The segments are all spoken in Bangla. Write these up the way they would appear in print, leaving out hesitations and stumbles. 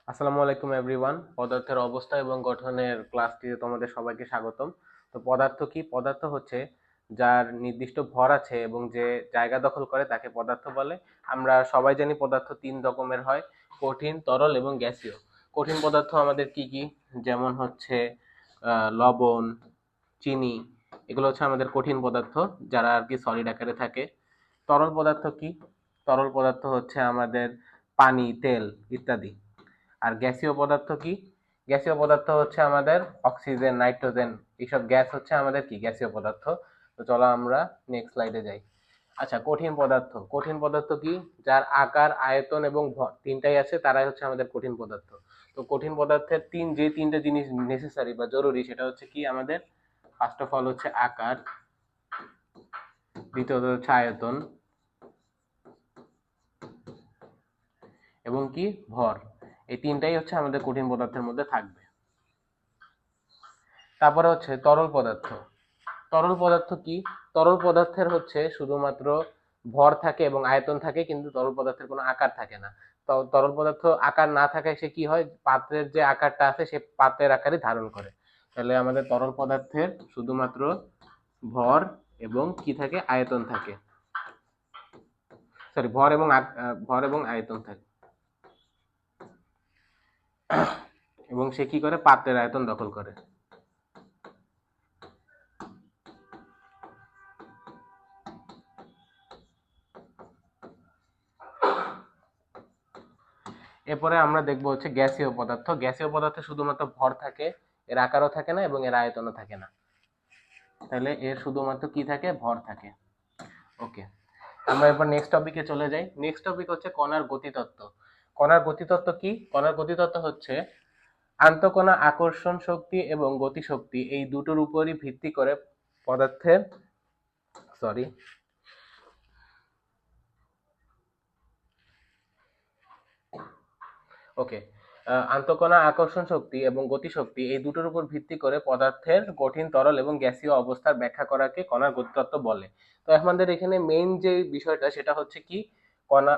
আসসালামু আলাইকুম এভরিওয়ান। পদার্থের অবস্থা এবং গঠনের ক্লাসটিতে তোমাদের সবাইকে স্বাগতম। তো পদার্থ কি? পদার্থ হচ্ছে যার নির্দিষ্ট ভর আছে এবং যে জায়গা দখল করে তাকে পদার্থ বলে। আমরা সবাই জানি পদার্থ তিন রকমের হয়: কঠিন, তরল এবং গ্যাসীয়। কঠিন পদার্থ আমাদের কি কি? যেমন হচ্ছে লবণ, চিনি, এগুলো হচ্ছে আমাদের কঠিন পদার্থ, যারা আর কি সলিড আকারে থাকে। তরল পদার্থ কি? তরল পদার্থ হচ্ছে আমাদের পানি, তেল ইত্যাদি। আর গ্যাসীয় পদার্থ কি? গ্যাসীয় পদার্থ হচ্ছে আমাদের অক্সিজেন, নাইট্রোজেন, এইসব গ্যাস হচ্ছে আমাদের কি গ্যাসীয় পদার্থ। তো চলো আমরা নেক্সট স্লাইডে যাই। আচ্ছা, কঠিন পদার্থ। কঠিন পদার্থ কি? যার আকার, আয়তন এবং ভর তিনটাই আছে, তারাই হচ্ছে আমাদের কঠিন পদার্থ। তো কঠিন পদার্থের যে তিনটা জিনিস নেসেসারি বা জরুরি, সেটা হচ্ছে কি আমাদের? ফার্স্ট অফ অল হচ্ছে আকার, দ্বিতীয়ত হচ্ছে আয়তন এবং কি ভর। এই তিনটাই হচ্ছে আমাদের কঠিন পদার্থের মধ্যে থাকবে। তারপরে হচ্ছে তরল পদার্থ। তরল পদার্থ কি? তরল পদার্থের হচ্ছে শুধুমাত্র ভর থাকে এবং আয়তন থাকে, কিন্তু তরল পদার্থের কোনো আকার থাকে না। তরল পদার্থ আকার না থাকায় সে কি হয়? পাত্রের যে আকারটা আছে সে পাত্রের আকারই ধারণ করে। তাহলে আমাদের তরল পদার্থের শুধুমাত্র ভর এবং কি থাকে? আয়তন থাকে। সরি, ভর এবং আয়তন থাকে, এবং সে কি করে? পাত্রের আয়তন দখল করে। এরপরে আমরা দেখবো হচ্ছে গ্যাসীয় পদার্থ। গ্যাসীয় পদার্থে শুধুমাত্র ভর থাকে, এর আকারও থাকে না এবং এর আয়তনও থাকে না। তাহলে এর শুধুমাত্র কি থাকে? ভর থাকে। ওকে, আমরা এবার নেক্সট টপিকে চলে যাই। নেক্সট টপিক হচ্ছে কণার গতিতত্ত্ব। কণার গতিতত্ত্ব কি? কণার গতিতত্ত্ব হচ্ছে আন্তঃকণা আকর্ষণ শক্তি এবং গতিশক্তি, এই দুটোর উপরই ভিত্তি করে পদার্থের সরি ওকে আন্তঃকণা আকর্ষণ শক্তি এবং গতিশক্তি, এই দুটোর উপর ভিত্তি করে পদার্থের কঠিন, তরল এবং গ্যাসীয় অবস্থার ব্যাখ্যা করাকে কণার গতিতত্ত্ব বলে। তো আমাদের এখানে মেইন যে বিষয়টা সেটা হচ্ছে কি? কণা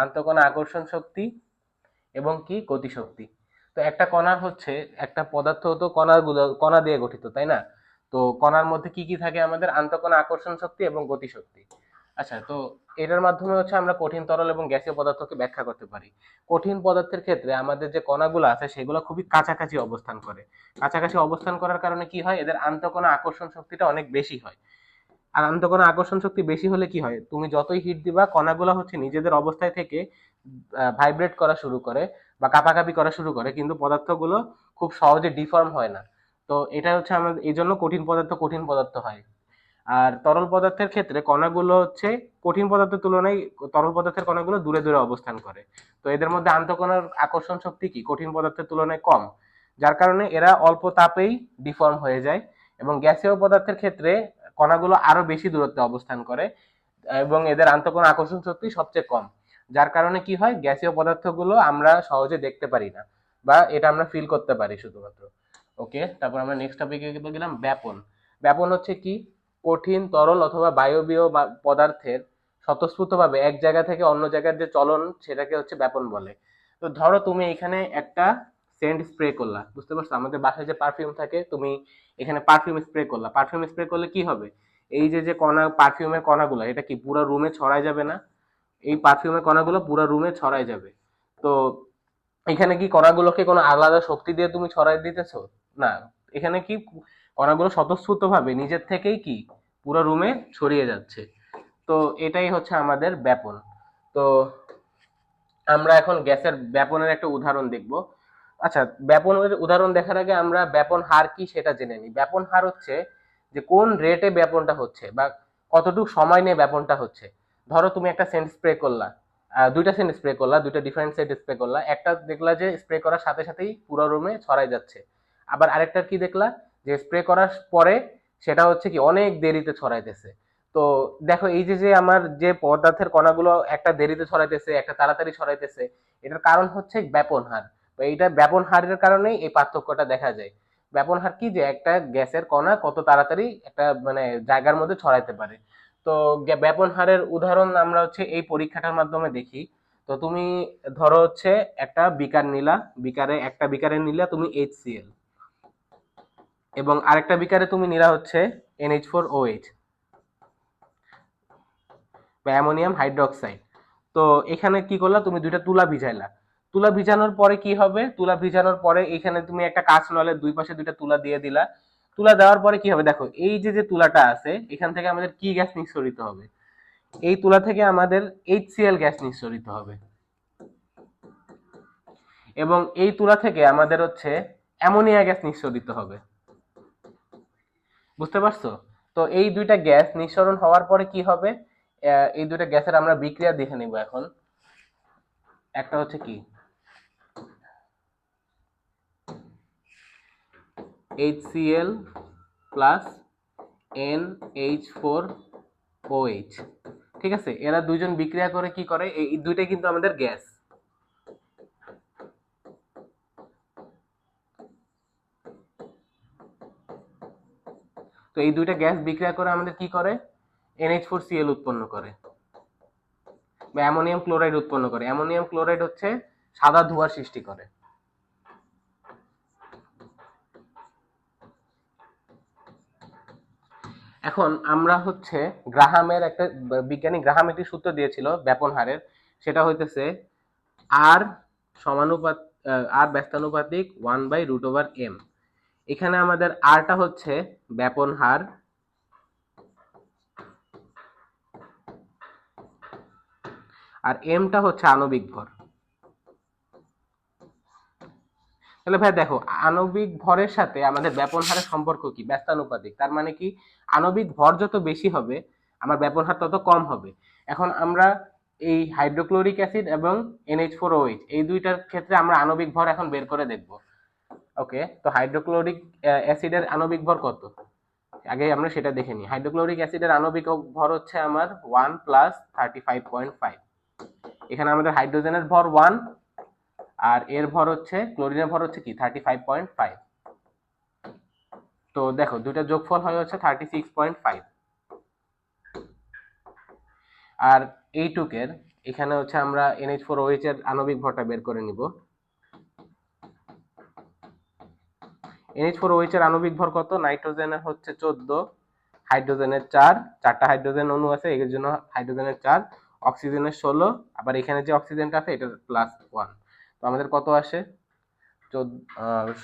আন্তঃকণা আকর্ষণ শক্তি এবং কি গতিশক্তি। তো একটা কণার হচ্ছে, একটা পদার্থ তো কণা দিয়ে গঠিত, তাই না? তো কণার মধ্যে কি কি থাকে? আমাদের আন্তঃকণা আকর্ষণ শক্তি এবং গতিশক্তি। আচ্ছা, তো এটার মাধ্যমে হচ্ছে আমরা কঠিন, তরল এবং গ্যাসীয় পদার্থকে ব্যাখ্যা করতে পারি। কঠিন পদার্থের ক্ষেত্রে আমাদের যে কণাগুলো আছে সেগুলো খুবই কাছাকাছি অবস্থান করে। কাছাকাছি অবস্থান করার কারণে কি হয়? এদের আন্তঃকণা আকর্ষণ শক্তিটা অনেক বেশি হয়। আর আন্তঃকণা আকর্ষণ শক্তি বেশি হলে কি হয়? তুমি যতই হিট দিবা, কণাগুলো হচ্ছে নিজেদের অবস্থায় থেকে ভাইব্রেট করা শুরু করে বা কাঁপাকাঁপি করা শুরু করে, কিন্তু পদার্থগুলো খুব সহজে ডিফর্ম হয় না। তো এটা হচ্ছে আমাদের এই জন্য কঠিন পদার্থ কঠিন পদার্থ হয়। আর তরল পদার্থের ক্ষেত্রে কণাগুলো হচ্ছে কঠিন পদার্থের তুলনায় তরল পদার্থের কণাগুলো দূরে দূরে অবস্থান করে। তো এদের মধ্যে আন্তঃকণার আকর্ষণ শক্তি কি কঠিন পদার্থের তুলনায় কম, যার কারণে এরা অল্প তাপেই ডিফর্ম হয়ে যায়। এবং গ্যাসীয় পদার্থের ক্ষেত্রে কণাগুলো আরো বেশি দূরত্বে অবস্থান করে এবং এদের আন্তঃকণা আকর্ষণ শক্তি সবচেয়ে কম, যার কারণে কি হয়? গ্যাসীয় পদার্থগুলো আমরা সহজে দেখতে পারি না, বা এটা আমরা ফিল করতে পারি শুধুমাত্র। ওকে, তারপর আমরা নেক্সট টপিকে গেলাম ব্যাপন। ব্যাপন হচ্ছে কি? কঠিন, তরল অথবা বায়বীয় পদার্থের স্বতঃস্ফূর্তভাবে এক জায়গা থেকে অন্য জায়গার যে চলন, সেটাকে হচ্ছে ব্যাপন বলে। তো ধরো তুমি এখানে একটা সেন্ট স্প্রে করলা, বুঝতে পারছো? আমাদের বাসায় যে পারফিউম থাকে, তুমি এখানে পারফিউম স্প্রে করলা। পারফিউম স্প্রে করলে কি হবে? এই যে যে কণা, পারফিউমের কণাগুলো, এটা কি পুরো রুমে ছড়াই যাবে না? এই পারফিউমের কণাগুলো পুরো রুমে ছড়াই যাবে। তো এখানে কি কণাগুলোকে কোনো আলাদা শক্তি দিয়ে তুমি ছড়াই দিতেছো? না। এখানে কি কণাগুলো স্বতঃস্ফূর্ত ভাবে নিজের থেকেই কি পুরো রুমে ছড়িয়ে যাচ্ছে। তো এটাই হচ্ছে আমাদের ব্যাপন। তো আমরা এখন গ্যাসের ব্যাপনের একটা উদাহরণ দেখব। আচ্ছা, ব্যাপনের উদাহরণ দেখার আগে আমরা ব্যাপন হার কি সেটা জেনে নিই। ব্যাপন হার হচ্ছে যে কোন রেটে ব্যাপনটা হচ্ছে বা কতটুকু সময় নিয়ে ব্যাপনটা হচ্ছে। ধরো তুমি একটা সেন্ট স্প্রে করলা, দুইটা সেন্ট স্প্রে করলা, দুইটা ডিফারেন্ট সেন্ট স্প্রে করলা। একটা দেখলা যে স্প্রে করার সাথে সাথেই পুরো রুমে ছড়াই যাচ্ছে। আবার আরেকটা কি দেখলা? যে স্প্রে করার পরে সেটা হচ্ছে কি অনেক দেরিতে ছড়াইতেছে। তো দেখো, এই যে যে আমার যে পদার্থের কণাগুলো একটা দেরিতে ছড়াইতেছে, একটা তাড়াতাড়ি ছড়াইতেছে, এটার কারণ হচ্ছে ব্যাপন হার। তো এইটা ব্যাপন হারের কারণেই এই পার্থক্যটা দেখা যায়। ব্যাপন হার কি? যে একটা গ্যাসের কণা কত তাড়াতাড়ি একটা মানে জায়গার মধ্যে ছড়াইতে পারে। তো ব্যাপন হারের উদাহরণ আমরা হচ্ছে এই পরীক্ষাটার মাধ্যমে দেখি। তো তুমি ধরো হচ্ছে একটা বিকার নিলা, একটা বিকারে নিলা তুমি HCl, এবং আরেকটা বিকারে তুমি নিলা হচ্ছে NH4OH বা অ্যামোনিয়াম হাইড্রোক্সাইড। তো এখানে কি করলা, তুমি দুইটা তুলা ভিজাইলা। তুলা ভিজানোর পরে কি হবে, তুলা ভিজানোর পরে এখানে তুমি একটা কাঁচ নলের দুই পাশে দুইটা তুলা দিয়ে দিলা। তুলা দেওয়ার পরে কি হবে দেখো, এই যে যে তুলাটা আছে এখান থেকে আমাদের কি গ্যাস নিঃসরিত হবে, এই তুলা থেকে আমাদের HCl গ্যাস নিঃসরিত হবে, এবং এই তুলা থেকে আমাদের হচ্ছে অ্যামোনিয়া গ্যাস নিঃসরিত হবে। বুঝতে পারছো? তো এই দুইটা গ্যাস নিঃসরণ হওয়ার পরে কি হবে, এই দুইটা গ্যাসের আমরা বিক্রিয়া দেখে নিব এখন। একটা হচ্ছে কি HCl প্লাস NH4OH, ঠিক আছে? এরা দুইজন বিক্রিয়া করে কি করে, এই দুইটাই কিন্তু আমাদের গ্যাস। তো এই দুইটা গ্যাস বিক্রিয়া করে আমাদের কি করে, NH4Cl উৎপন্ন করে বা অ্যামোনিয়াম ক্লোরাইড উৎপন্ন করে। অ্যামোনিয়াম ক্লোরাইড হচ্ছে সাদা ধোঁয়ার সৃষ্টি করে। এখন আমরা হচ্ছে গ্রাহামের একটা, বিজ্ঞানী গ্রাহাম একটি সূত্র দিয়েছিল ব্যাপন হারের, সেটা হইতেছে আর সমানুপাত, আর ব্যস্তানুপাতিক 1/√m। এখানে আমাদের আরটা হচ্ছে ব্যাপন হার, আর এমটা হচ্ছে আণবিক ভর। তাহলে ভাই দেখো, আণবিক ভরের সাথে আমাদের ব্যাপন হারের সম্পর্ক কি, ব্যস্তানুপাতিক। তার মানে কি, আণবিক ভর যত বেশি হবে আমার ব্যাপন হার তত কম হবে। এখন আমরা এই হাইড্রোক্লোরিক অ্যাসিড এবং NH4OH এই দুইটার ক্ষেত্রে আমরা আণবিক ভর এখন বের করে দেখব। ওকে, তো হাইড্রোক্লোরিক অ্যাসিডের আণবিক ভর কত, আগে আমরা সেটা দেখে নিই। হাইড্রোক্লোরিক অ্যাসিডের আণবিক ভর হচ্ছে আমার 1 + 35.5। এখানে আমাদের হাইড্রোজেনের ভর 1 আর এর ভর হচ্ছে, ক্লোরিনের ভর হচ্ছে কি 35.5। তো দেখো দুইটা যোগফল হয় হচ্ছে 36.5। আর এইটুকের এখানে হচ্ছে আমরা NH4OH এর আণবিক ভরটা বের করে নিব। NH4OH এর আণবিক ভর কত, নাইট্রোজেনের হচ্ছে 14, হাইড্রোজেনের 4, চারটা হাইড্রোজেন অণু আছে এর জন্য হাইড্রোজেনের 4, অক্সিজেনের 16, আবার এখানে যে অক্সিজেনটা আছে এটার +1। তো আমাদের কত আসে,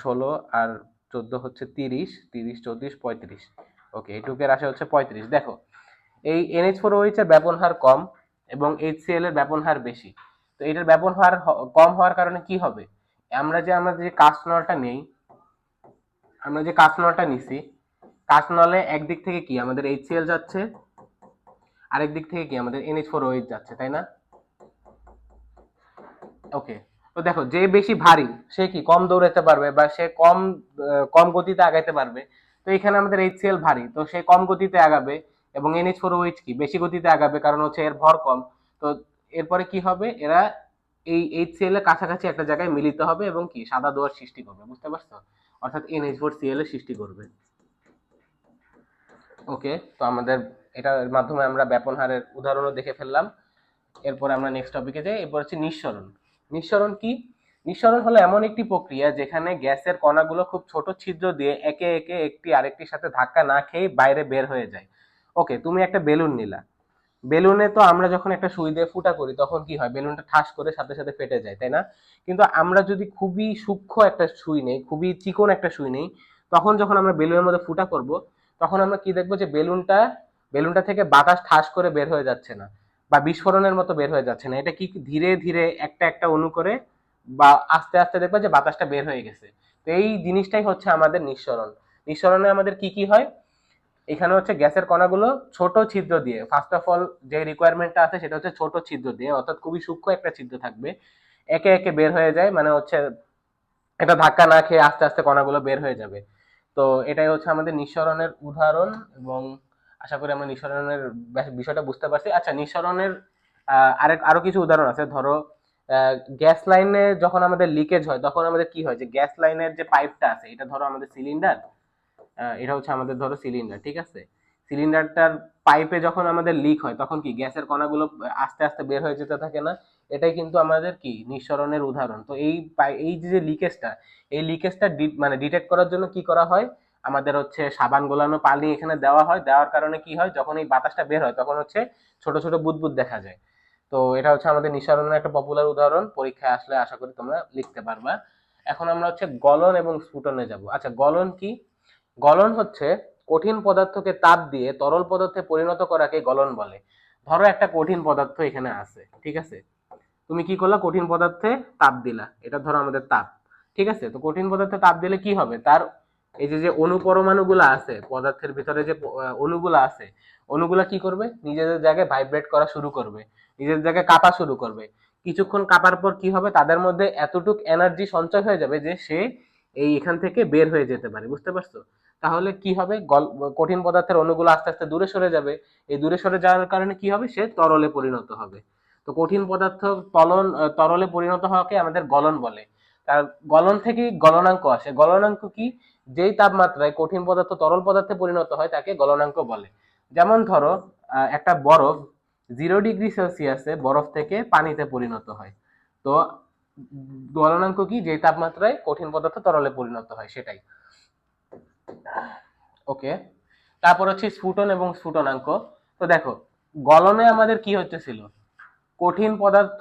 16 আর 14 হচ্ছে 30, 30 34 35। ওকে, এইটুকের আসে হচ্ছে 35। দেখো এই NH4OH এর ব্যাপন হার কম এবং HCl এর ব্যাপন হার বেশি। তো এটার ব্যাপন হার কম হওয়ার কারণে কি হবে, আমরা যে কাস্ট নলটা নেই, আমরা যে কাস্ট নলটা নিছি, কাস্ট নলে একদিক থেকে কি আমাদের HCl যাচ্ছে, আরেক দিক থেকে কি আমাদের NH4OH যাচ্ছে, তাই না? ওকে, তো দেখো যে বেশি ভারী সে কি কম দৌড়াতে পারবে বা সে কম গতিতে আগাইতে পারবে। তো এখানে আমাদের HCl ভারী, তো সে কম গতিতে আগাবে, এবং NH4OH কি বেশি গতিতে আগাবে, কারণ হচ্ছে এর ভর কম। তো এরপরে কি হবে, এরা এই HCl এর কাছাকাছি একটা জায়গায় মিলিত হবে এবং কি সাদা ধোঁয়ার সৃষ্টি করবে। বুঝতে পারছো? অর্থাৎ NH4Cl এর সৃষ্টি করবে। ওকে, তো আমাদের এটার মাধ্যমে আমরা ব্যাপন হারের উদাহরণও দেখে ফেললাম। এরপরে আমরা নেক্সট টপিকে যাই। এরপর হচ্ছে নিঃসরণ। নিঃসরণ কি, নিঃসরণ হলো এমন একটি প্রক্রিয়া যেখানে গ্যাসের কণাগুলো খুব ছোট ছিদ্র দিয়ে একে একে একটি আরেকটির সাথে ধাক্কা না খেয়ে বাইরে বের হয়ে যায়। ওকে, তুমি একটা বেলুন নিলা, বেলুনে তো আমরা যখন একটা সুই দিয়ে ফুটা করি তখন কি হয়, বেলুনটা ঠাস করে সাথে সাথে ফেটে যায়, তাই না? কিন্তু আমরা যদি খুবই সূক্ষ্ম একটা সুই নেই, খুবই চিকন একটা সুই নেই, তখন যখন আমরা বেলুনের মধ্যে ফুটা করব তখন আমরা কি দেখবো, যে বেলুনটা থেকে বাতাস ঠাস করে বের হয়ে যাচ্ছে না বা বিস্ফোরণের মতো বের হয়ে যাচ্ছে না। এটা কি ধীরে ধীরে একটা একটা অণু করে বা আস্তে আস্তে দেখবে যে বাতাসটা বের হয়ে গেছে। তো এই জিনিসটাই হচ্ছে আমাদের নিঃসরণ। নিঃসরণে আমাদের কি কি হয়, এখানে হচ্ছে গ্যাসের কণাগুলো ছোট ছিদ্র দিয়ে, ফার্স্ট অফ অল যে রিকোয়ারমেন্টটা আছে সেটা হচ্ছে ছোট ছিদ্র দিয়ে, অর্থাৎ খুবই সূক্ষ্ম একটা ছিদ্র থাকবে, একে একে বের হয়ে যায়, মানে হচ্ছে এটা ধাক্কা না খেয়ে আস্তে আস্তে কণাগুলো বের হয়ে যাবে। তো এটাই হচ্ছে আমাদের নিঃসরণের উদাহরণ, এবং আশা করি আমরা নিঃসরণের বিষয়টা বুঝতে পারছি। আচ্ছা, নিঃসরণের আরো কিছু উদাহরণ আছে। ধরো গ্যাস লাইনে যখন আমাদের লিকেজ হয় তখন আমাদের কি হয়, যে গ্যাস লাইনের যে পাইপটা আছে, এটা ধরো আমাদের সিলিন্ডার, এটা হচ্ছে আমাদের ধরো সিলিন্ডার, ঠিক আছে? সিলিন্ডারটার পাইপে যখন আমাদের লিক হয় তখন কি গ্যাসের কণাগুলো আস্তে আস্তে বের হয়ে যেতে থাকে না? এটাই কিন্তু আমাদের কি নিঃসরণের উদাহরণ। তো এই যে লিকেজটা, এই লিকেজটা মানে ডিটেক্ট করার জন্য কি করা হয়, আমাদের হচ্ছে সাবান গোলানো পানি এখানে দেওয়া হয়, দেওয়ার কারণে কি হয়, যখন এই বাতাসটা বের হয় তখন হচ্ছে ছোট ছোট বুদবুদ দেখা যায়। তো এটা হচ্ছে আমাদের নিঃসরণের একটা পপুলার উদাহরণ, পরীক্ষায় আসলে আশা করি তোমরা লিখতে পারবা। এখন আমরা হচ্ছে গলন এবং স্ফুটনে যাব। আচ্ছা, গলন কি? গলন হচ্ছে কঠিন পদার্থকে তাপ দিয়ে তরল পদার্থে পরিণত করাকে গলন বলে। ধরো একটা কঠিন পদার্থ এখানে আছে, ঠিক আছে, তুমি কি করলা, কঠিন পদার্থে তাপ দিলা, এটা ধরো আমাদের তাপ, ঠিক আছে। তো কঠিন পদার্থে তাপ দিলে কি হবে, তার এই যে যে অনুপরমাণুগুলো আছে পদার্থের ভিতরে, যে অণুগুলো আছে, অণুগুলা কি করবে, নিজেদের জায়গায় ভাইব্রেট করা শুরু করবে, নিজেদের জায়গায় কাঁপা শুরু করবে। কিছুক্ষণ কাঁপার পর কি হবে, তাদের মধ্যে এতটুক এনার্জি সঞ্চয় হয়ে যাবে যে সে এখান থেকে বের হয়ে যেতে পারে, বুঝতে পারছো? তাহলে কি হবে, কঠিন পদার্থের অণুগুলো আস্তে আস্তে দূরে সরে যাবে। এই দূরে সরে যাওয়ার কারণে কি হবে, সে তরলে পরিণত হবে। তো কঠিন পদার্থ তরলে পরিণত হওয়াকে আমাদের গলন বলে। তার গলন থেকে গলনাঙ্ক আসে। গলনাঙ্ক কি, যেই তাপমাত্রায় কঠিন পদার্থ তরল পদার্থে পরিণত হয় তাকে গলনাঙ্ক বলে। যেমন ধরো একটা বরফ 0 ডিগ্রি সেলসিয়াসে বরফ থেকে পানিতে পরিণত হয়। তো গলনাঙ্ক কি, যেই তাপমাত্রায় কঠিন পদার্থ তরলে পরিণত হয় সেটাই। ওকে, তারপর হচ্ছে স্ফুটন এবং স্ফুটনাঙ্ক। তো দেখো, গলনে আমাদের কি হচ্ছিল, কঠিন পদার্থ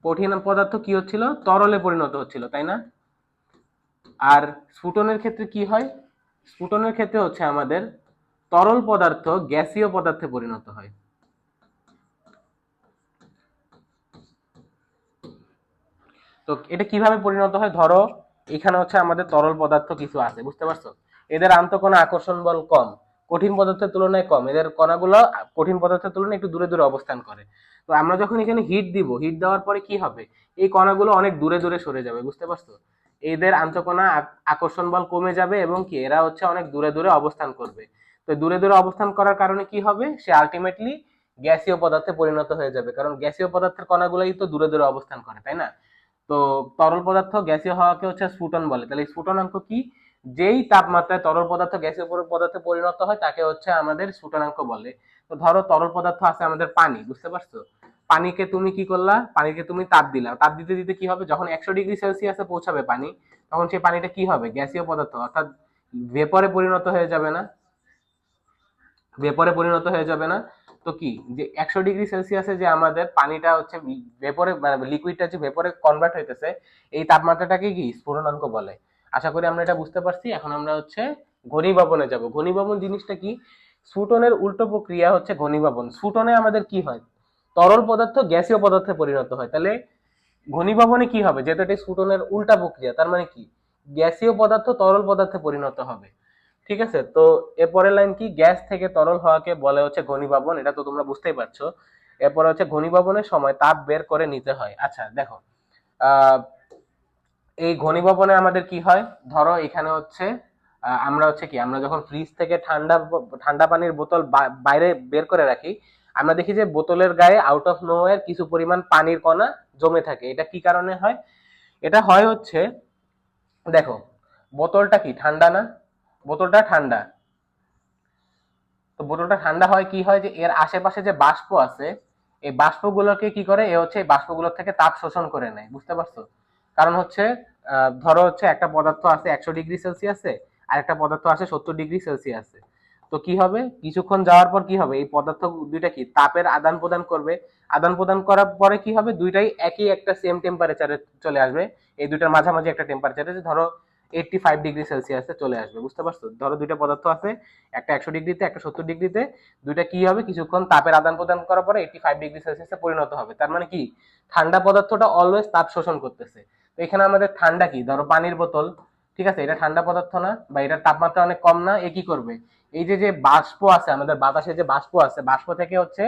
কঠিন পদার্থ কি হচ্ছিল, তরলে পরিণত হচ্ছিল, তাই না? আর স্ফুটনের ক্ষেত্রে কি হয়, স্ফুটনের ক্ষেত্রে হচ্ছে আমাদের তরল পদার্থ গ্যাসীয় পদার্থে পরিণত হয়। তো এটা কিভাবে পরিণত হয়, ধরো এখানে হচ্ছে আমাদের তরল পদার্থ কিছু আছে, বুঝতে পারছো? এদের আন্তঃকণা আকর্ষণ বল কম, কঠিন পদার্থের তুলনায় কম, এদের কণাগুলো কঠিন পদার্থের তুলনায় একটু দূরে দূরে অবস্থান করে। তো আমরা যখন এখানে হিট দিব, হিট দেওয়ার পরে কি হবে, এই কণাগুলো অনেক দূরে দূরে সরে যাবে, বুঝতে পারছো? এদের আন্তঃকণা আকর্ষণ বল কমে যাবে এবং কি এরা হচ্ছে অনেক দূরে দূরে অবস্থান করবে। তো দূরে দূরে অবস্থান করার কারণে কি হবে, সে আলটিমেটলি গ্যাসীয় পদার্থে পরিণত হয়ে যাবে, কারণ গ্যাসীয় পদার্থের কণাগুলোই তো দূরে দূরে অবস্থান করে, তাই না? তো তরল পদার্থ গ্যাসীয় হওয়াকে হচ্ছে স্ফুটন বলে। তাহলে স্ফুটনাঙ্ক কি, যেই তাপমাত্রায় তরল পদার্থ গ্যাসীয় পদার্থে পরিণত হয় তাকে হচ্ছে আমাদের স্ফুটনাঙ্ক বলে। তো ধরো তরল পদার্থ আছে আমাদের পানি, বুঝতে পারছো? পানিকে তুমি কি করলা, পানিকে তুমি তাপ দিলা, তাপ দিতে দিতে কি হবে, যখন 100 ডিগ্রি সেলসিয়াসে পৌঁছাবে পানি, তখন সেই পানিটা কি হবে, গ্যাসীয় পদার্থ অর্থাৎ ভেপরে পরিণত হয়ে যাবে না? ভেপরে পরিণত হয়ে যাবে না? তো কি, যে 100 ডিগ্রি সেলসিয়াসে যে আমাদের পানিটা হচ্ছে ভেপরে, মানে লিকুইডটা যে ভেপরে কনভার্ট হইতেছে, এই তাপমাত্রাটাকে কি স্ফুটনাঙ্ক বলে। আশা করি আমরা এটা বুঝতে পারছি। এখন আমরা হচ্ছে ঘনীভবনে যাব। ঘনীভবন জিনিসটা কি, স্ফুটনের উল্টো প্রক্রিয়া হচ্ছে ঘনীভবন। স্ফুটনে আমাদের কি হয়, তরল পদার্থ গ্যাসীয় পদার্থে পরিণত হয়। তাহলে ঘনীভবনে কি হবে, যেহেতু এটা স্ফুটনের উল্টা প্রক্রিয়া, তার মানে কি গ্যাসীয় পদার্থ তরল পদার্থে পরিণত হবে। ঠিক আছে, তো এরপরের লাইন কি, গ্যাস থেকে তরল হওয়াকে বলে হচ্ছে ঘনীভবন, এটা তো তোমরা বুঝতেই পারছো। এরপরে হচ্ছে ঘনীভবনের সময় তাপ বের করে নিতে হয়। আচ্ছা দেখো, আহ এই ঘনীভবনে আমাদের কি হয়, ধরো এখানে হচ্ছে আমরা হচ্ছে কি, আমরা যখন ফ্রিজ থেকে ঠান্ডা ঠান্ডা পানির বোতল বাইরে বের করে রাখি, আমরা দেখি যে বোতলের গায়ে আউট অফ নোওয়্যার কিছু পরিমাণ পানির কণা জমে থাকে। এটা কি কারণে হয়, এটা হয় হচ্ছে, দেখো বোতলটা কি ঠান্ডা না, বোতলটা ঠান্ডা। তো বোতলটা ঠান্ডা হয়, কি হয় যে এর আশেপাশে যে বাষ্প আছে, এই বাষ্পগুলোকে কি করে, এ হচ্ছে এই বাষ্পগুলোর থেকে তাপ শোষণ করে নেয়, বুঝতে পারছো? কারণ হচ্ছে ধরো হচ্ছে একটা পদার্থ আছে 100 ডিগ্রি সেলসিয়াসে, আর একটা পদার্থ আছে 70 ডিগ্রি সেলসিয়াসে। তো কি হবে, কিছুক্ষণ যাওয়ার পর কি হবে, এই পদার্থ দুইটা কি তাপের আদান প্রদান করবে। আদান প্রদান করার পরে কি হবে, দুইটাই একই একটা সেম টেম্পারেচারে চলে আসবে। এই দুইটার মাঝামাঝি একটা টেম্পারেচারে, ধরো 85 ডিগ্রি সেলসিয়াসে চলে আসবে, বুঝতে পারছো? ধরো দুইটা পদার্থ আছে, একটা 100 ডিগ্রিতে, একটা 70 ডিগ্রিতে, দুইটা কি হবে, কিছুক্ষণ তাপের আদান প্রদান করার পরে 85 ডিগ্রি সেলসিয়াসে পরিণত হবে। তার মানে কি, ঠান্ডা পদার্থটা অলওয়েজ তাপ শোষণ করতেছে। তো এখানে আমাদের ঠান্ডা কি, ধরো পানির বোতল, ঠিক আছে, এটা ঠান্ডা পদার্থ না, বা এটার তাপমাত্রা অনেক কম না, এ কি করবে, এই যে যে বাষ্প আছে আমাদের বাতাসে, যে বাষ্প আছে, বাষ্প থেকে হচ্ছে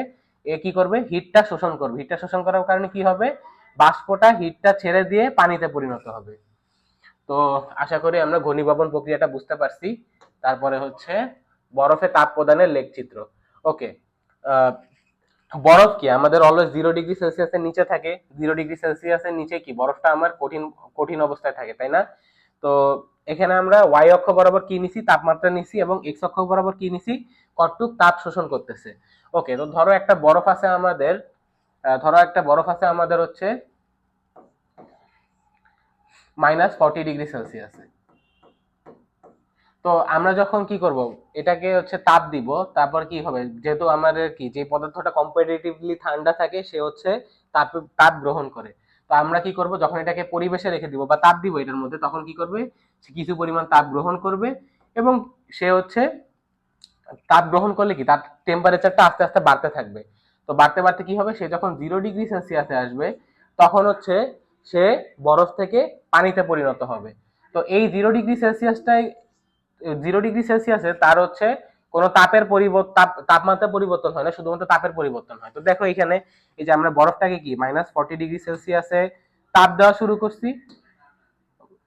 এ কি করবে, হিটটা শোষণ করবে। হিটটা শোষণ করার কারণে কি হবে, বাষ্পটা হিটটা ছেড়ে দিয়ে পানিতে পরিণত হবে। তো আশা করি আমরা ঘনীভবন প্রক্রিয়াটা বুঝতে পারছি। তারপরে হচ্ছে বরফে তাপ প্রদানের লেখচিত্র। ওকে, বরফ কি আমাদের অলওয়েজ 0 ডিগ্রি সেলসিয়াসের নিচে থাকে। 0 ডিগ্রি সেলসিয়াসের নিচে কি বরফটা আমার কঠিন কঠিন অবস্থায় থাকে, তাই না? তো এখানে আমরা ওয়াই অক্ষ বরাবর কি নিছি, তাপমাত্রা নিছি, এবং এক্স অক্ষ বরাবর কি নিছি, কতটুক তাপ শোষণ করতেছে। ওকে, তো ধরো একটা বরফ আছে আমাদের, হচ্ছে -40°C। তো আমরা যখন কি করব, এটাকে হচ্ছে তাপ দিব, তারপর কি হবে, যেহেতু আমাদের কি যে পদার্থটা কম্পারেটিভলি ঠান্ডা থাকে সে হচ্ছে তাপ তাপ গ্রহণ করে। তো আমরা কি করব, যখন এটাকে পরিবেশে রেখে দিব বা তাপ দিব এটার মধ্যে, তখন কি করবে, সে কিছু পরিমাণ তাপ গ্রহণ করবে, এবং সে হচ্ছে তাপ গ্রহণ করলে কি তার টেম্পারেচারটা আস্তে আস্তে বাড়তে থাকবে। তো বাড়তে বাড়তে কি হবে, সে যখন 0°C আসবে তখন হচ্ছে সে বরফ থেকে পানিতে পরিণত হবে। তো এই 0°C, 0°C তার হচ্ছে কোনো তাপের তাপমাত্রা পরিবর্তন হয় না, শুধুমাত্র তাপের পরিবর্তন হয়। তো দেখো এখানে এই যে আমরা বরফটাকে কি -40°C তাপ দেওয়া শুরু করছি,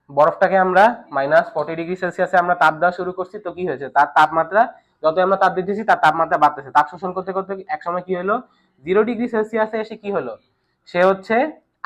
বরফটাকে আমরা -40°C আমরা তাপ দেওয়া শুরু করছি। তো কি হয়েছে, তার তাপমাত্রা যত আমরা তাপ দিতেছি তার তাপমাত্রা বাড়তেছে, তাপ শোষণ করতে করতে এক সময় কি হলো, 0°C এসে কি হলো, সে হচ্ছে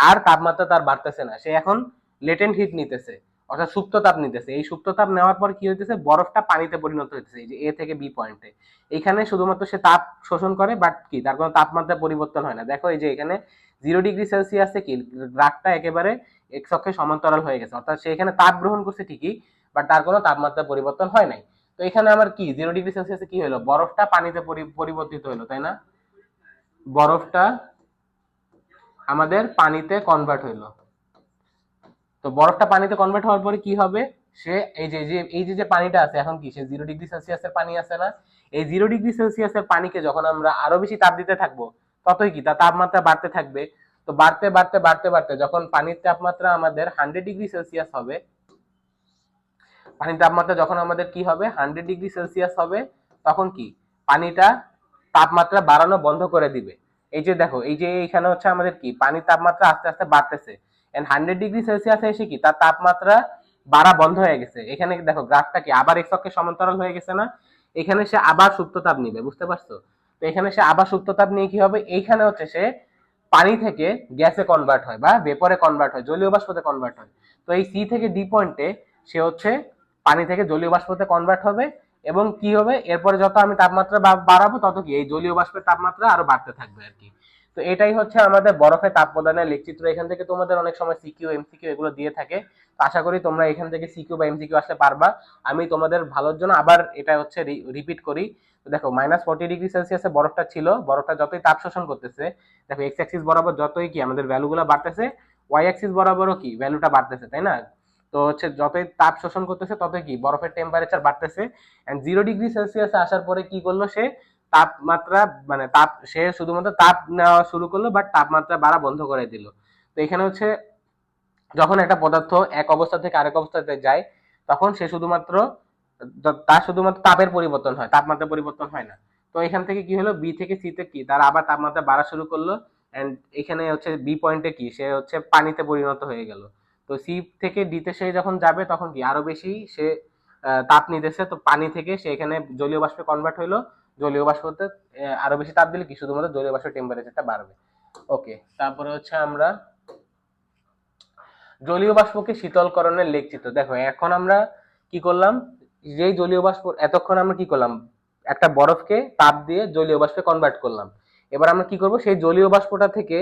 আর তাপমাত্রা তার বাড়তেছে না, সে এখন লেটেন্ট হিট নিতেছে, অর্থাৎ সুপ্ত তাপ নিতেছে। এই সুপ্ত তাপ নেওয়ার পর কি হইতেছে, বরফটা পানিতে পরিণত হইতেছে, এই যে এ থেকে বি পয়েন্টে। এখানে শুধুমাত্র সে তাপ শোষণ করে, বাট কি তার কোনো তাপমাত্রা পরিবর্তন হয় না। দেখো এই যে এখানে 0°C কি গ্রাফটা একেবারে এক্স অক্ষে সমান্তরাল হয়ে গেছে, অর্থাৎ সে এখানে তাপ গ্রহণ করছে ঠিকই, বাট তার কোনো তাপমাত্রা পরিবর্তন হয় নাই। তো এখানে আমার কি 0°C কি হলো, বরফটা পানিতে পরিবর্তিত হলো, তাই না, বরফটা আমাদের পানিতে কনভার্ট হইলো। তো বরফটা পানিতে কনভার্ট হওয়ার পরে কি হবে, সে এই যে পানিটা আছে এখন কি, সে 0°C পানি আছে না, এই 0°C পানিকে যখন আমরা আরো বেশি তাপ দিতে থাকবো, ততই কি তার তাপমাত্রা বাড়তে থাকবে। তো বাড়তে বাড়তে বাড়তে বাড়তে যখন পানির তাপমাত্রা আমাদের 100°C হবে, পানির তাপমাত্রা যখন আমাদের কি হবে 100°C হবে, তখন কি পানিটা তাপমাত্রা বাড়ানো বন্ধ করে দিবে। এই যে দেখো, এই যে এখানে হচ্ছে আমাদের কি পানির তাপমাত্রা আস্তে আস্তে বাড়তেছে, এন্ড 100°C এসে কি তার তাপমাত্রা বাড়া বন্ধ হয়ে গেছে। এখানে দেখো গ্রাফটা কি আবার এক্স অক্ষের সমান্তরাল হয়ে গেছে না, এখানে সে আবার সুপ্ত তাপ নিবে, বুঝতে পারছো। তো এখানে সে আবার সুপ্ত তাপ নিয়ে কি হবে, এইখানে হচ্ছে সে পানি থেকে গ্যাসে কনভার্ট হয় বা ভেপরে কনভার্ট হয়, জলীয় বাষ্পতে কনভার্ট হয়। তো এই সি থেকে ডি পয়েন্টে সে হচ্ছে পানি থেকে জলীয় বাষ্পতে কনভার্ট হবে, এবং কি হবে, এরপরে যত আমি তাপমাত্রা বাড়াবো তত কি এই জলীয় বাষ্পের তাপমাত্রা আরো বাড়তে থাকবে আর কি। তো এটাই হচ্ছে আমাদের বরফে তাপ প্রদানের লেখচিত্র। এখান থেকে তোমাদের অনেক সময় সিকিউ এমসিকিউ এগুলো দিয়ে থাকে, তো আশা করি তোমরা এখান থেকে সিকিউ বা এমসিকিউ আসতে পারবা। আমি তোমাদের ভালোর জন্য আবার এটা হচ্ছে রিপিট করি। তো দেখো -40°C বরফটা ছিল, বরফটা যতই তাপ শোষণ করতেছে, দেখো এক্স অ্যাক্সিস বরাবর যতই কি আমাদের ভ্যালুগুলো বাড়তেছে, ওয়াই অ্যাক্সিস বরাবরও কি ভ্যালুটা বাড়তেছে, তাই না। তো হচ্ছে যতই তাপ শোষণ করতেছে ততই কি বরফের টেম্পারেচার বাড়তেছে, এন্ড 0°C আসার পরে কি করলো, সে তাপমাত্রা মানে তাপ সে শুধুমাত্র তাপ নেওয়া শুরু করলো, বাট তাপমাত্রা বাড়া বন্ধ করে দিল। তো এখানে হচ্ছে যখন একটা পদার্থ এক অবস্থা থেকে আরেক অবস্থাতে যায়, তখন সে শুধুমাত্র তার শুধুমাত্র তাপের পরিবর্তন হয়, তাপমাত্রা পরিবর্তন হয় না। তো এখান থেকে কি হলো, বি থেকে সি তে কি তার আবার তাপমাত্রা বাড়া শুরু করলো, এন্ড এখানে হচ্ছে বি পয়েন্টে কি সে হচ্ছে পানিতে পরিণত হয়ে গেল। তো সি থেকে ডি তে সে যখন যাবে তখন কি আরো বেশি সে তাপ নিতেছে, তো পানি থেকে সে এখানে জলীয় বাষ্পে কনভার্ট হইলো, জলীয় বাষ্পতে আরো বেশি তাপ দিলে কি শুধুমাত্র জলীয় বাষ্পের টেম্পারেচারটা বাড়বে। ওকে, তারপরে হচ্ছে আমরা জলীয় বাষ্পকে শীতলকরণের লেখচিত্র। দেখো এখন আমরা কি করলাম, যেই জলীয় বাষ্প এতক্ষণ আমরা কি করলাম, একটা বরফকে তাপ দিয়ে জলীয় বাষ্পে কনভার্ট করলাম। এবার আমরা কি করব, সেই জলীয় বাষ্পটা থেকে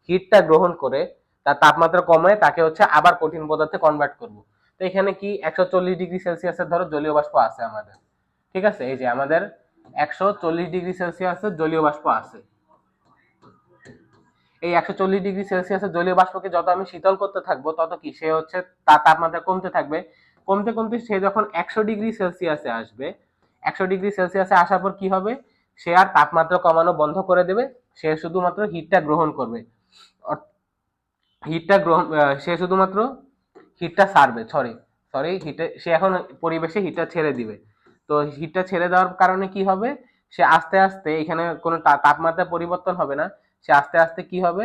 হিটটা গ্রহণ করে তার তাপমাত্রা কমায় তাকে হচ্ছে আবার কঠিন পদার্থে কনভার্ট করব। তো এখানে কি 140°C ধরো জলীয় বাষ্প আছে আমাদের, ঠিক আছে, এই যে আমাদের 140°C জলীয় বাষ্প আছে। এই 140°C জলীয় বাষ্পকে যত আমি শীতল করতে থাকবো, তত কি সে হচ্ছে তার তাপমাত্রা কমতে থাকবে, কমতে কমতে সে যখন 100°C আসবে, 100°C আসার পর কি হবে, সে আর তাপমাত্রা কমানো বন্ধ করে দেবে, সে শুধুমাত্র হিটটা গ্রহণ করবে, হিটটা গ্রহণ সে শুধুমাত্র হিটটা ছাড়বে, সরি সরি হিটে সে এখন পরিবেশে হিটটা ছেড়ে দিবে। তো হিটটা ছেড়ে দেওয়ার কারণে কি হবে, সে আস্তে আস্তে এখানে কোনো তাপমাত্রা পরিবর্তন হবে না, সে আস্তে আস্তে কি হবে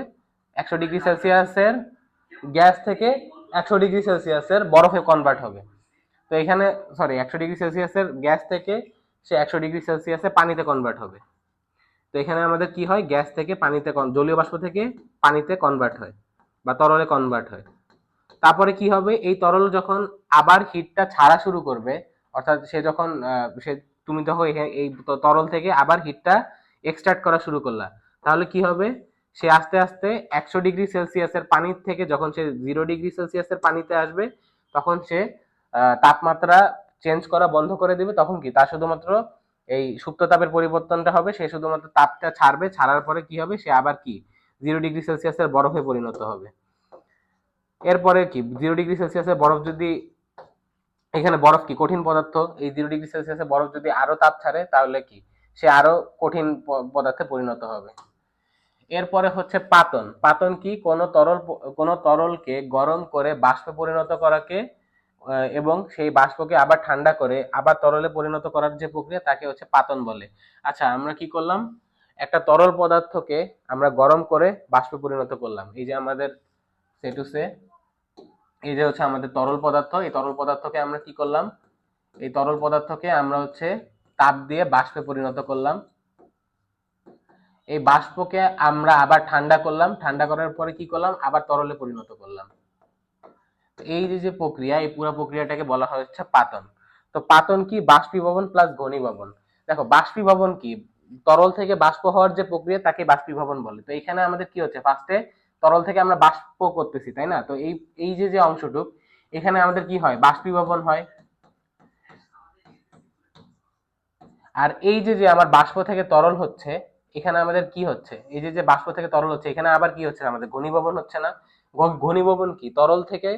100°C গ্যাস থেকে 100°C বরফে কনভার্ট হবে। তো এখানে সরি 100°C গ্যাস থেকে সে 100°C পানিতে কনভার্ট হবে। তো এখানে আমাদের কি হয়, গ্যাস থেকে পানিতে জলীয় বাষ্প থেকে পানিতে কনভার্ট হয় বা তরলে কনভার্ট হয়। তারপরে কি হবে, এই তরল যখন আবার হিটটা ছাড়া শুরু করবে, অর্থাৎ সে যখন সে তুমি যখন এই তরল থেকে আবার হিটটা এক্সট্রাক্ট করা শুরু করলা, তাহলে কি হবে, সে আস্তে আস্তে 100 ডিগ্রি সেলসিয়াসের পানির থেকে যখন সে 0 ডিগ্রি সেলসিয়াসের পানিতে আসবে, তখন সে তাপমাত্রা চেঞ্জ করা বন্ধ করে দিবে। তখন কি তার শুধুমাত্র এই সুপ্ত তাপের পরিবর্তনটা হবে, সে শুধুমাত্র তাপটা ছাড়বে, ছাড়ার পরে কি হবে, সে আবার কি 0 ডিগ্রি সেলসিয়াসের বরফে পরিণত হবে। এরপরে কি 0 ডিগ্রি সেলসিয়াসের বরফ যদি, এখানে বরফ কি কঠিন পদার্থ, এই 0 ডিগ্রি সেলসিয়াসের বরফ যদি আরো তাপ ছাড়ে তাহলে কি সে আরো কঠিন পদার্থে পরিণত হবে। এরপরে হচ্ছে পাতন। পাতন কি, কোন তরলকে গরম করে বাষ্পে পরিণত করাকে এবং সেই বাষ্পকে আবার ঠান্ডা করে আবার তরলে পরিণত করার যে প্রক্রিয়া, তাকে হচ্ছে পাতন বলে। আচ্ছা, আমরা কি করলাম, একটা তরল পদার্থকে আমরা গরম করে বাষ্পে পরিণত করলাম। এই যে আমাদের সেটুসে, এই যে হচ্ছে আমাদের তরল পদার্থ, এই তরল পদার্থকে আমরা কি করলাম, এই তরল পদার্থকে আমরা হচ্ছে তাপ দিয়ে বাষ্পে পরিণত করলাম। এই বাষ্পকে আমরা আবার ঠান্ডা করলাম, ঠান্ডা করার পরে কি করলাম, আবার তরলে পরিণত করলাম। এই যে প্রক্রিয়া, এই পুরো প্রক্রিয়াটাকে বলা হয় হচ্ছে পাতন। তো পাতন কি, বাষ্পীভবন প্লাস ঘনীভবন। দেখো, বাষ্পীভবন কি, তরল থেকে বাষ্প হওয়ার যে প্রক্রিয়া, তাকে বাষ্পীভবন বলে। তো এখানে আমাদের কি হচ্ছে, ফার্স্টে তরল থেকে আমরা বাষ্প করতেছি, তাই না? তো এই এই যে অংশটুক, এখানে আমাদের কি হয়, বাষ্পীভবন হয়। আর এই যে আমার বাষ্প থেকে তরল হচ্ছে, এখানে আমাদের কি হচ্ছে, এই যে বাষ্প থেকে তরল হচ্ছে, এখানে আবার কি হচ্ছে, আমাদের ঘনীভবন হচ্ছে না? ঘনীভবন কি, তরল থেকে,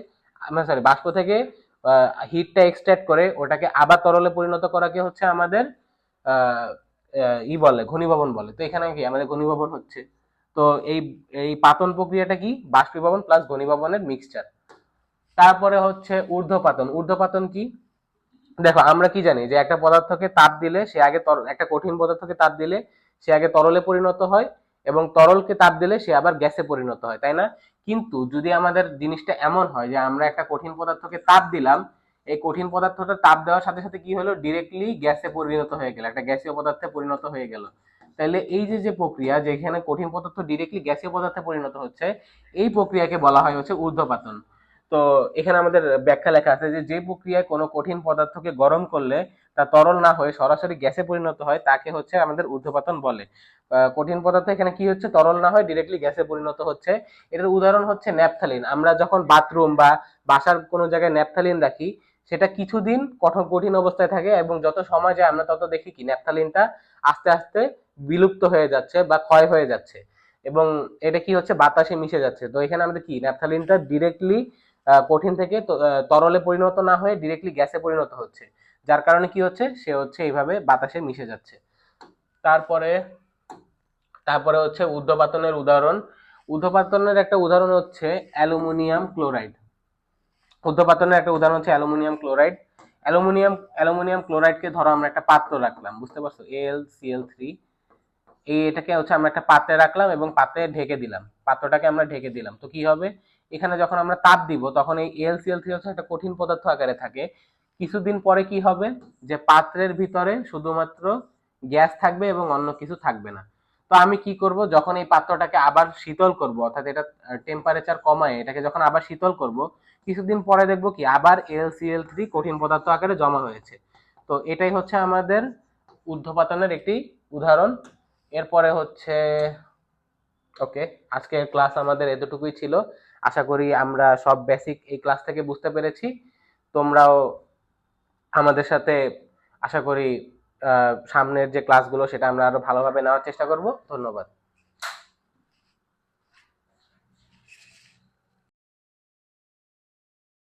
সরি, বাষ্প থেকে হিটটা এক্সট্রাক্ট করে ওটাকে আবার তরলে পরিণত করাকে হচ্ছে আমাদের আহ ই বলে, ঘনীভবন বলে। তো এখানে কি আমাদের ঘনীভবন হচ্ছে। তো এই এই পাতন প্রক্রিয়াটা কি, বাষ্পীভবন প্লাস ঘনীভবনের মিক্সচার। তারপরে হচ্ছে ঊর্ধ্বপাতন। ঊর্ধ্বপাতন কি, দেখো আমরা কি জানি যে একটা পদার্থকে তাপ দিলে সে আগে একটা কঠিন পদার্থকে তাপ দিলে সে আগে তরলে পরিণত হয়, এবং তরলকে তাপ দিলে সে আবার গ্যাসে পরিণত হয়, তাই না? কিন্তু যদি আমাদের জিনিসটা এমন হয় যে আমরা একটা কঠিন পদার্থকে তাপ দিলাম, এই কঠিন পদার্থটা তাপ দেওয়ার সাথে সাথে কি হলো, ডিরেক্টলি গ্যাসে পরিণত হয়ে গেল, একটা গ্যাসীয় পদার্থে পরিণত হয়ে গেল। তাহলে এই যে প্রক্রিয়া, যেখানে কঠিন পদার্থ ডিরেক্টলি গ্যাসীয় পদার্থে পরিণত হচ্ছে, এই প্রক্রিয়াকে বলা হয় হচ্ছে ঊর্ধ্বপাতন। তো এখানে আমাদের ব্যাখ্যা লেখা আছে যে প্রক্রিয়ায় কোনো কঠিন পদার্থকে গরম করলে তা তরল না হয়ে সরাসরি গ্যাসে পরিণত হয়, তাকে হচ্ছে আমাদের ঊর্ধ্বপাতন বলে। কঠিন পদার্থ এখানে কি হচ্ছে, তরল না হয় ডিরেক্টলি গ্যাসে পরিণত হচ্ছে। এটার উদাহরণ হচ্ছে ন্যাপথালিন। আমরা যখন বাথরুম বা বাসার কোনো জায়গায় ন্যাপথালিন রাখি, সেটা কিছুদিন কঠিন অবস্থায় থাকে, এবং যত সময় যায় আমরা তত দেখি কি ন্যাপথালিনটা আস্তে আস্তে বিলুপ্ত হয়ে যাচ্ছে বা ক্ষয় হয়ে যাচ্ছে, এবং এটা কি হচ্ছে, বাতাসে মিশে যাচ্ছে। তো এখানে আমাদের কি, ন্যাপথালিনটা ডিরেক্টলি কঠিন থেকে তরলে পরিণত না হয়ে ডিরেক্টলি গ্যাসে পরিণত হচ্ছে, যার কারণে কি হচ্ছে, সে হচ্ছে এইভাবে বাতাসে মিশে যাচ্ছে। তারপরে তারপরে হচ্ছে ঊর্ধ্বপাতনের উদাহরণ। ঊর্ধ্বপাতনের একটা উদাহরণ হচ্ছে অ্যালুমিনিয়াম ক্লোরাইড। ঊর্ধ্বপাতনের একটা উদাহরণ হচ্ছে অ্যালুমিনিয়াম ক্লোরাইড। অ্যালুমিনিয়াম ক্লোরাইডকে ধরো আমরা একটা পাত্র রাখলাম, বুঝতে পারছো, AlCl3। এটাকে হচ্ছে আমরা একটা পাত্রে রাখলাম এবং পাত্রে ঢেকে দিলাম, পাত্রটাকে আমরা ঢেকে দিলাম। তো কি হবে, এখানে যখন আমরা তাপ দিব তখন এই AlCl3 হচ্ছে একটা কঠিন পদার্থ আকারে থাকে। কিছুদিন পরে কি হবে, যে পাত্রের ভিতরে শুধুমাত্র গ্যাস থাকবে এবং অন্য কিছু থাকবে না। তো আমি কি করব, যখন এই পাত্রটাকে আবার শীতল করব, অর্থাৎ এটা টেম্পারেচার কমায় এটাকে যখন আবার শীতল করব, কিছুদিন পরে দেখবো কি আবার AlCl3 কঠিন পদার্থ আকারে জমা হয়েছে। তো এটাই হচ্ছে আমাদের ঊর্ধ্বপাতনের একটি উদাহরণ। এরপরে হচ্ছে, ওকে, আজকের ক্লাস আমাদের এতটুকুই ছিল। আশা করি আমরা সব বেসিক এই ক্লাস থেকে বুঝতে পেরেছি। তোমরাও আমাদের সাথে, আশা করি সামনের যে ক্লাসগুলো সেটা আমরা আরো ভালোভাবে নেওয়ার চেষ্টা করব। ধন্যবাদ।